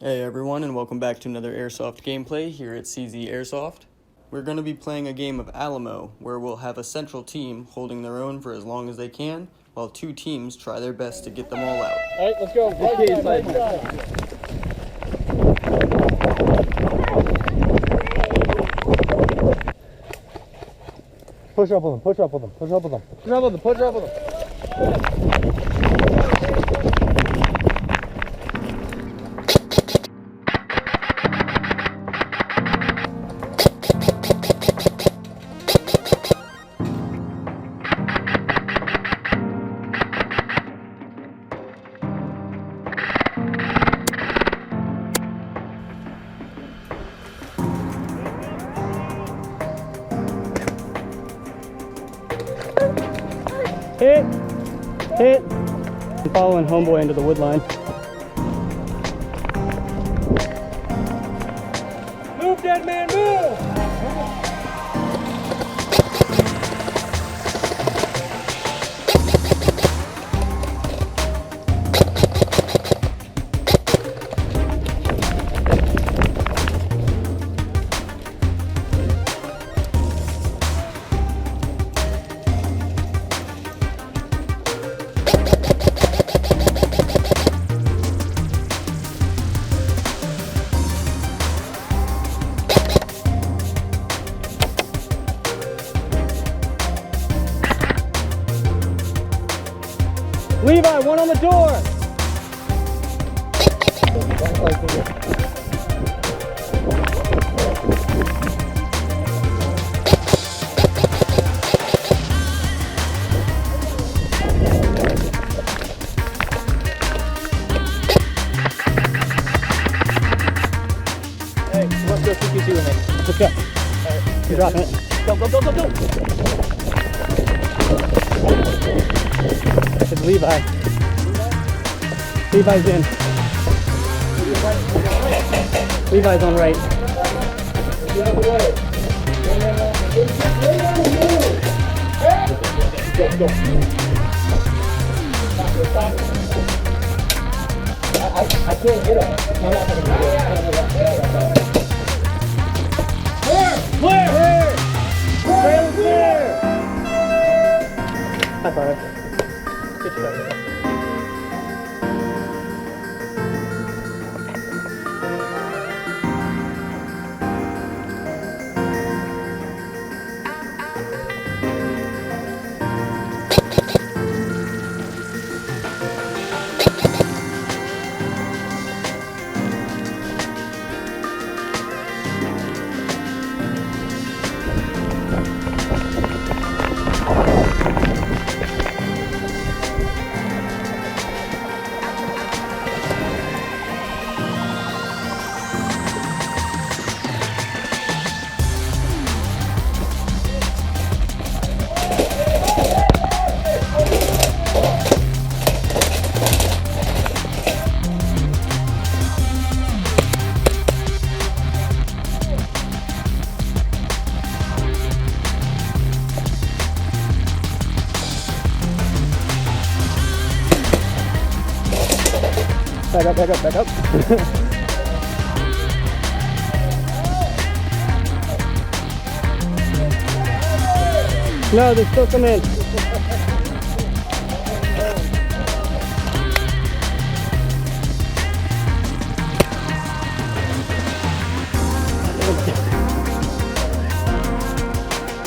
Hey everyone, and welcome back to another Airsoft gameplay here at CZ Airsoft. We're going to be playing a game of Alamo, where we'll have a central team holding their own for as long as they can, while two teams try their best to get them all out. Alright, let's go. Right side. Push up with them, push up with them, push up with them. Push up with them, push up with them. Hit. I'm following homeboy into the wood line. Move, dead man, move! Levi, one on the door! Hey, let's go CPC with me. Let's go. Alright, you're dropping it. Go! It's Levi. Levi's in. Levi's on right. Go. I can't get him. Clear! Clear! High five. Good shot. Back up. No, they still come in. You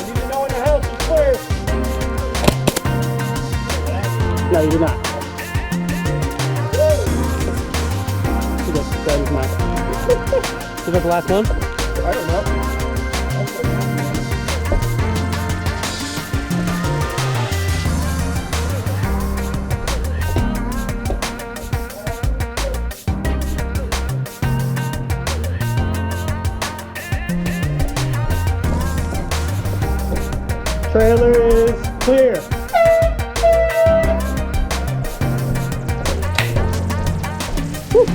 need to know when your house is clear. No, you do not. Is that the last one? I don't know. Trailer is clear. Woo.